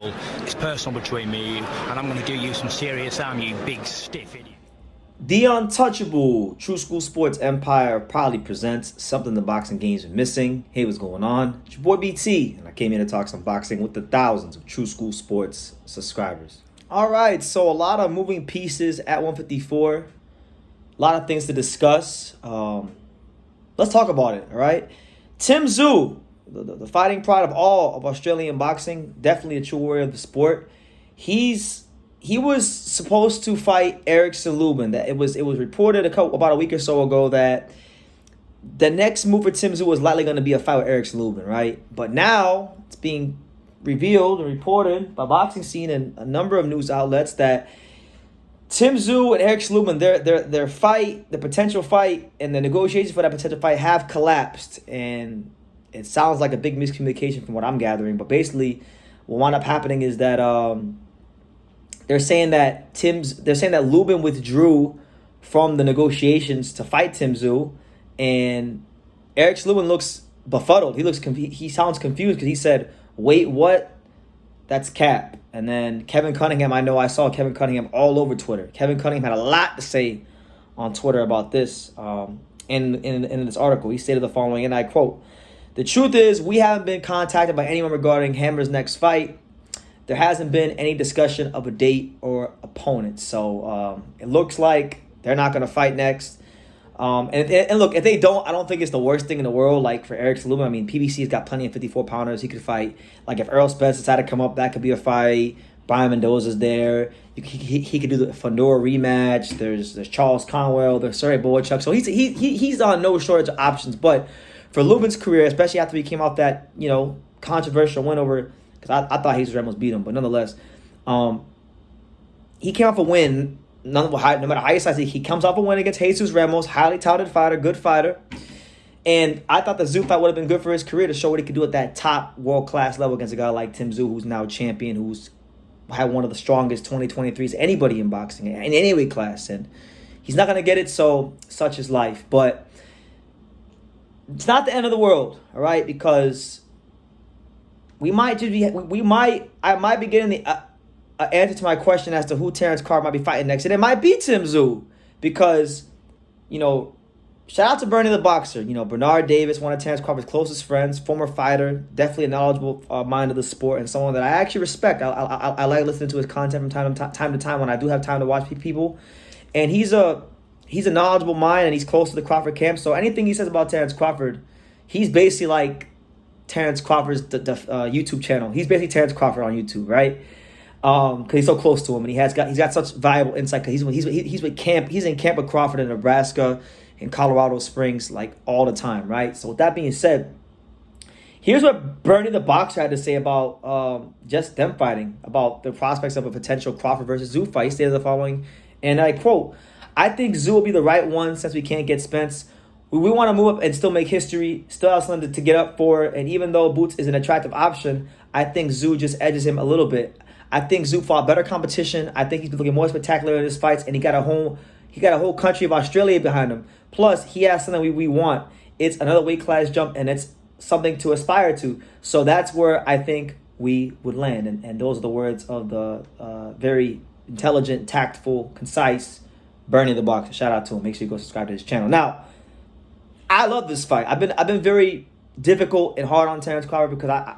It's personal between me and you, and I'm going to do you some serious harm, you big stiff idiot. The Untouchable True School Sports Empire proudly presents something the boxing games are missing. Hey, what's going on? It's your boy BT, and I came here to talk some boxing with the thousands of True School Sports subscribers. All right, so a lot of moving pieces at 154. A lot of things to discuss. Let's talk about it, all right? Tszyu, the fighting pride of all of Australian boxing, definitely a true warrior of the sport. He was supposed to fight Tszyu-Lubin. That it was reported about a week or so ago that the next move for Tszyu was likely going to be a fight with Tszyu-Lubin, right? But now it's being revealed and reported by Boxing Scene and a number of news outlets that Tszyu and Tszyu-Lubin, their fight, the potential fight, and the negotiations for that potential fight have collapsed. And it sounds like a big miscommunication from what I'm gathering. But basically, what wound up happening is that they're saying that Lubin withdrew from the negotiations to fight Tszyu, and Tszyu-Lubin looks befuddled. He sounds confused because he said, "Wait, what? That's cap." And then Kevin Cunningham, I saw Kevin Cunningham all over Twitter. Kevin Cunningham had a lot to say on Twitter about this. In this article, he stated the following, and I quote: "The truth is, we haven't been contacted by anyone regarding Hammer's next fight. There hasn't been any discussion of a date or opponent." So it looks like they're not going to fight next. And look, if they don't, I don't think it's the worst thing in the world. Like for Tszyu-Lubin, I mean, PBC's got plenty of 54-pounders he could fight. Like if Errol Spence decided to come up, that could be a fight. Brian Mendoza's there. He could do the Fandora rematch. There's Charles Conwell. There's Sergey Boychuk. So he's on no shortage of options. But for Lubin's career, especially after he came off that controversial win over, because I thought Jesus Ramos beat him, but nonetheless, he came off a win. No matter how you slice it, he comes off a win against Jesus Ramos, highly touted fighter, good fighter. And I thought the Tszyu fight would have been good for his career to show what he could do at that top world-class level against a guy like Tszyu, who's now champion, who's had one of the strongest 2023s anybody in boxing, in any weight class. And he's not going to get it, so such is life. But it's not the end of the world, all right? Because I might be getting the answer to my question as to who Terence Crawford might be fighting next, and it might be Tszyu, because shout out to Bernie the Boxer. Bernard Davis, one of Terence Crawford's closest friends, former fighter, definitely a knowledgeable mind of the sport, and someone that I actually respect. I like listening to his content from time to time when I do have time to watch people, and he's a knowledgeable mind, and he's close to the Crawford camp. So anything he says about Terence Crawford, he's basically like Terence Crawford's the YouTube channel. He's basically Terence Crawford on YouTube, right? Because he's so close to him, and he's got such valuable insight. Because he's in camp with Crawford in Nebraska, in Colorado Springs, like all the time, right? So with that being said, here's what Bernie the Boxer had to say about just them fighting, about the prospects of a potential Crawford versus Tszyu fight. He stated the following, and I quote: "I think Tszyu will be the right one since we can't get Spence. We want to move up and still make history, still have something to get up for. And even though Boots is an attractive option, I think Tszyu just edges him a little bit. I think Tszyu fought better competition. I think he's been looking more spectacular in his fights, and he got a whole country of Australia behind him. Plus, he has something we want. It's another weight class jump, and it's something to aspire to. So that's where I think we would land." And those are the words of the very intelligent, tactful, concise Bernie the Boxer. Shout out to him. Make sure you go subscribe to his channel. Now, I love this fight. I've been very difficult and hard on Terence Crawford because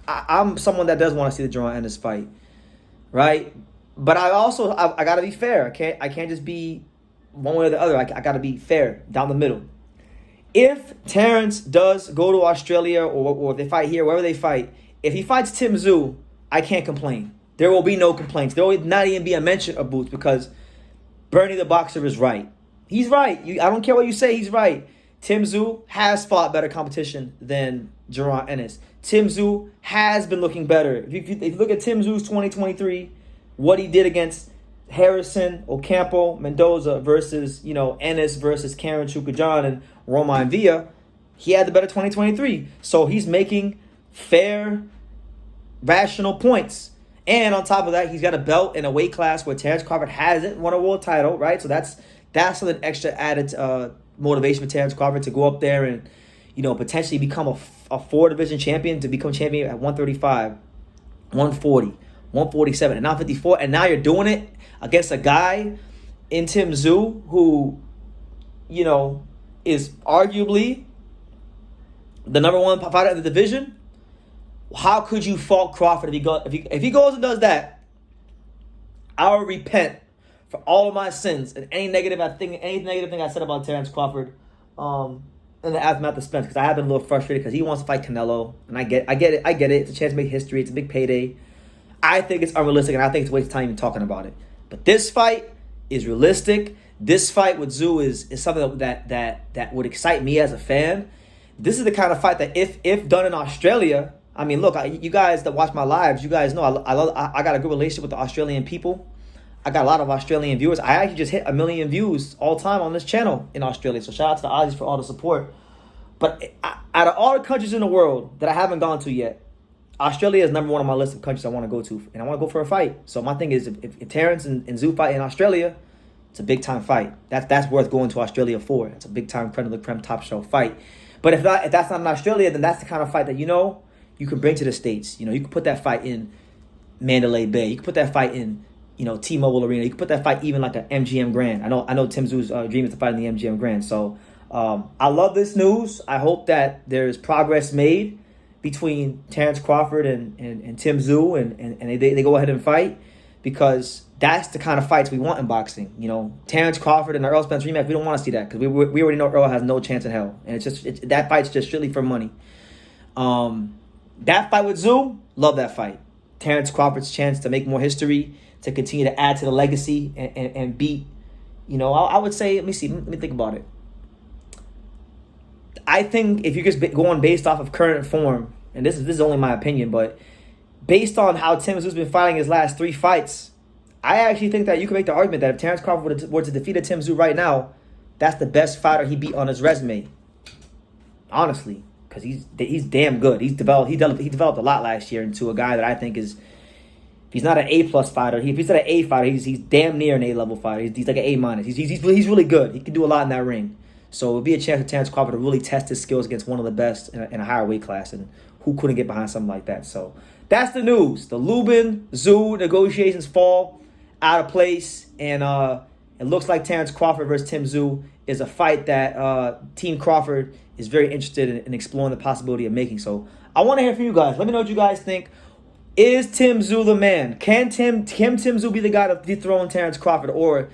I'm someone that does want to see the draw in this fight, right? But I gotta be fair. I can't just be one way or the other. I gotta be fair down the middle. If Terence does go to Australia or if they fight here, wherever they fight, if he fights Tszyu, I can't complain. There will be no complaints. There will not even be a mention of Boots because Bernie the Boxer is right. He's right. I don't care what you say. He's right. Tszyu has fought better competition than Jaron Ennis. Tszyu has been looking better. If you look at Tszyu's 2023, what he did against Harrison, Ocampo, Mendoza versus, Ennis versus Karen Chukajan and Romain Villa, he had the better 2023. So he's making fair, rational points. And on top of that, he's got a belt in a weight class where Terence Crawford hasn't won a world title, right? So that's something extra added motivation for Terence Crawford to go up there and, potentially become a 4-division champion, to become champion at 135. 140, 147, and now 54. And now you're doing it against a guy in Tim Tszyu who, you know, is arguably the #1 fighter in the division. How could you fault Crawford if he goes and does that? I will repent for all of my sins and any negative thing I said about Terence Crawford in the aftermath of Spence, because I have been a little frustrated because he wants to fight Canelo, and I get it. It's a chance to make history. It's a big payday. I think it's unrealistic, and I think it's a waste of time even talking about it. But this fight is realistic. This fight with Tszyu is something that would excite me as a fan. This is the kind of fight that if done in Australia, I mean, look, you guys that watch my lives, you guys know I got a good relationship with the Australian people. I got a lot of Australian viewers. I actually just hit 1 million views all time on this channel in Australia. So shout out to the Aussies for all the support. But out of all the countries in the world that I haven't gone to yet, Australia is #1 on my list of countries I want to go to. And I want to go for a fight. So my thing is, if Terence and Tszyu fight in Australia, it's a big-time fight. That's worth going to Australia for. It's a big-time creme de la creme top show fight. But if that's not in Australia, then that's the kind of fight that, you know, you can bring to the States. You know, you can put that fight in Mandalay Bay. You can put that fight in, you know, T-Mobile Arena. You can put that fight even like an MGM Grand. I know Tim Tszyu's dream is to fight in the MGM Grand. So I love this news. I hope that there's progress made between Terence Crawford and Tim Tszyu, and they go ahead and fight, because that's the kind of fights we want in boxing. You know, Terence Crawford and the Earl Spence rematch, we don't want to see that, because we already know Earl has no chance in hell, and that fight's just strictly for money. That fight with Tszyu, love that fight. Terence Crawford's chance to make more history, to continue to add to the legacy and beat, you know, I would say, let me think about it. I think if you're just going based off of current form, and this is only my opinion, but based on how Tim Tszyu's been fighting his last 3 fights, I actually think that you can make the argument that if Terence Crawford were to defeat a Tim Tszyu right now, that's the best fighter he beat on his resume. Honestly, because he's damn good. He developed a lot last year into a guy that I think is, if he's not an A+ fighter, if he's not an A fighter, he's damn near an A-level fighter. He's like an A-. He's really good. He can do a lot in that ring. So it would be a chance for Terence Crawford to really test his skills against one of the best in a higher weight class, and who couldn't get behind something like that? So that's the news. The Lubin Tszyu negotiations fall out of place, and it looks like Terence Crawford versus Tim Tszyu is a fight that Team Crawford is very interested in exploring the possibility of making. So I want to hear from you guys. Let me know what you guys think. Is Tim Tszyu the man? Can Tim Tszyu be the guy to dethrone Terence Crawford, or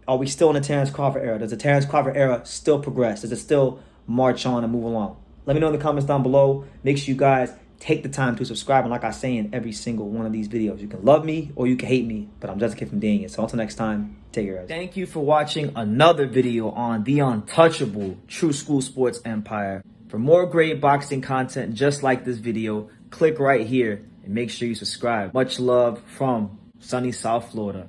are we still in the Terence Crawford era? Does the Terence Crawford era still progress? Does it still march on and move along? Let me know in the comments down below. Make sure you guys take the time to subscribe. And like I say in every single one of these videos, you can love me or you can hate me, but I'm just a kid from Daniel. So until next time, take care, guys. Thank you for watching another video on the untouchable True School Sports Empire. For more great boxing content just like this video, click right here and make sure you subscribe. Much love from sunny South Florida.